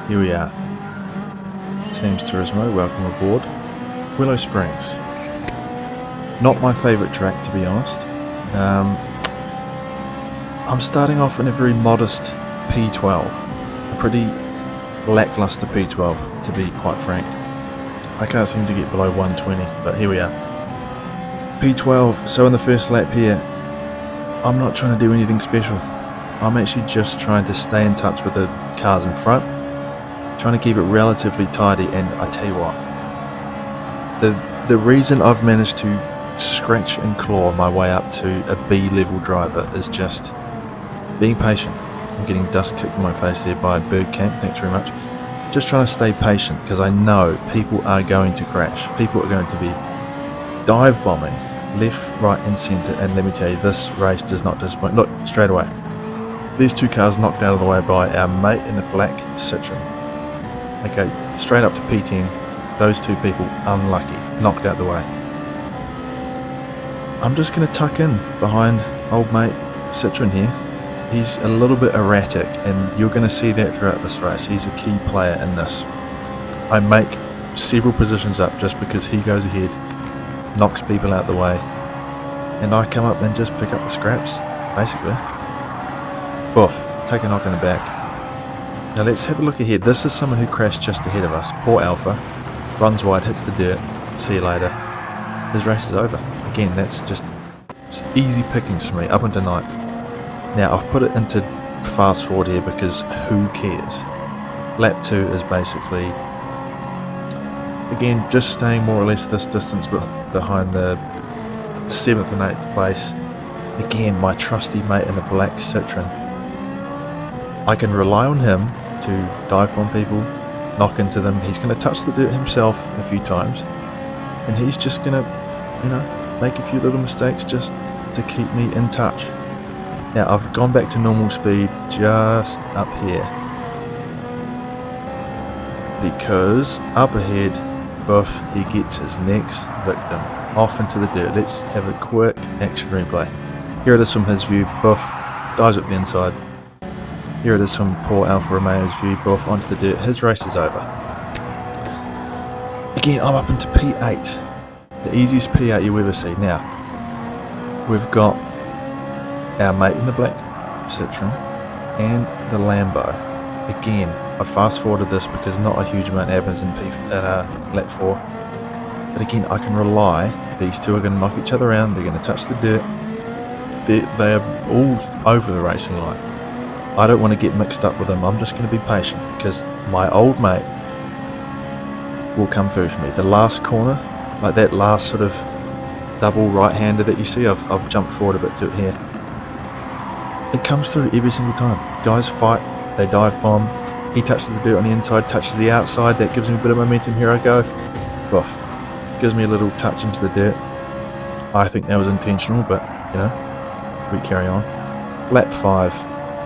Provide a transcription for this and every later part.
Here we are. Gran Turismo, welcome aboard. Willow Springs. Not my favourite track, to be honest. I'm starting off in a very modest P12. A pretty lackluster P12, to be quite frank. I can't seem to get below 120, but here we are. P12, so in the first lap here, I'm not trying to do anything special. I'm actually just trying to stay in touch with the cars in front, trying to keep it relatively tidy, and I tell you what, the reason I've managed to scratch and claw my way up to a B level driver is just being patient. I'm getting dust kicked in my face there by Bird Camp, thanks very much. Just trying to stay patient because I know people are going to crash. People are going to be dive bombing left, right and centre, and let me tell you, this race does not disappoint. Look, straight away. These two cars knocked out of the way by our mate in the black Citroen. Okay, straight up to P10, those two people, unlucky, knocked out the way. I'm just going to tuck in behind old mate Citroen here. He's a little bit erratic, and you're going to see that throughout this race. He's a key player in this. I make several positions up just because he goes ahead, knocks people out the way, and I come up and just pick up the scraps, basically. Boof, take a knock in the back. Now let's have a look ahead. This is someone who crashed just ahead of us. Poor Alpha. Runs wide, hits the dirt. See you later. His race is over. Again, that's just easy pickings for me, up into ninth. Now I've put it into fast forward here because who cares? Lap 2 is basically, again, just staying more or less this distance behind the 7th and 8th place. Again, my trusty mate in the black Citroen. I can rely on him to dive bomb people, knock into them. He's going to touch the dirt himself a few times, and he's just going to, make a few little mistakes just to keep me in touch. Now I've gone back to normal speed just up here because up ahead, Buff, he gets his next victim off into the dirt. Let's have a quick action replay. Here it is from his view. Buff dives up the inside. Here it is from poor Alfa Romeo's view. Buff onto the dirt. His race is over. Again, I'm up into P8. The easiest P8 you'll ever see. Now, we've got our mate in the black Citroen and the Lambo. Again, I fast forwarded this because not a huge amount happens in lap 4. But again, I can rely, these two are going to knock each other around, they're going to touch the dirt. They are all over the racing line. I don't want to get mixed up with them. I'm just going to be patient because my old mate will come through for me. The last corner, like that last sort of double right-hander that you see, I've jumped forward a bit to it here. It comes through every single time. Guys fight, they dive bomb. He touches the dirt on the inside, touches the outside. That gives me a bit of momentum. Here I go. Buff. Gives me a little touch into the dirt. I think that was intentional, but, we carry on. Lap 5.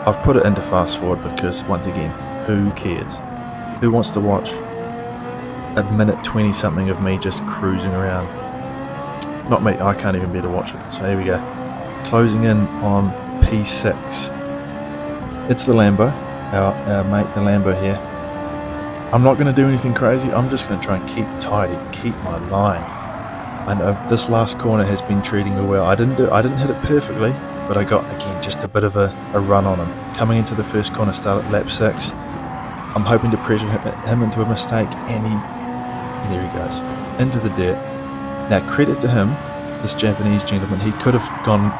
I've put it into fast forward because, once again, who cares? Who wants to watch a minute 20 something of me just cruising around? Not me, I can't even bear to watch it. So here we go. Closing in on P6. It's the Lambo, our mate the Lambo here. I'm not going to do anything crazy. I'm just going to try and keep tidy, keep my line. I know this last corner has been treating me well. I didn't hit it perfectly, but I got, again, just a bit of a run on him. Coming into the first corner, start at lap 6. I'm hoping to pressure him into a mistake, and there he goes, into the dirt. Now, credit to him, this Japanese gentleman, he could have gone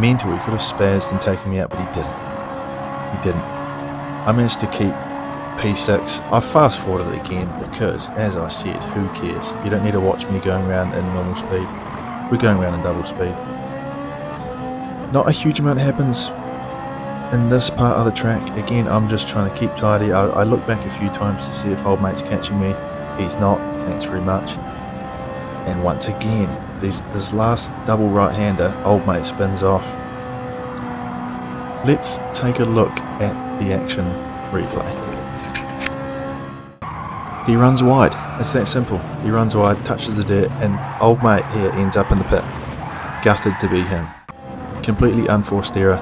mental, he could have spazzed and taken me out, but he didn't. He didn't. I managed to keep P6. I fast forwarded it again because, as I said, who cares? You don't need to watch me going around in normal speed. We're going around in double speed. Not a huge amount happens in this part of the track. Again, I'm just trying to keep tidy. I look back a few times to see if old mate's catching me. He's not, thanks very much. And once again, this last double right-hander, old mate spins off. Let's take a look at the action replay. He runs wide. It's that simple. He runs wide, touches the dirt, and old mate here ends up in the pit. Gutted to be him. Completely unforced error.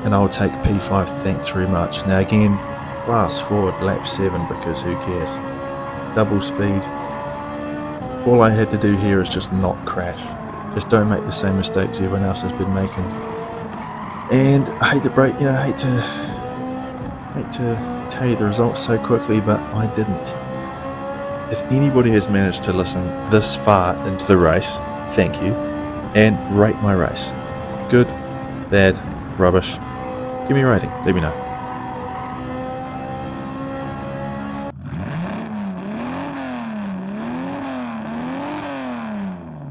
And I'll take P5, thanks very much. Now again, fast forward lap 7 because who cares? Double speed. All I had to do here is just not crash. Just don't make the same mistakes everyone else has been making. And I hate to break, I hate to tell you the results so quickly, but I didn't. If anybody has managed to listen this far into the race, thank you, and rate my race. Good, bad, rubbish. Give me a rating, let me know.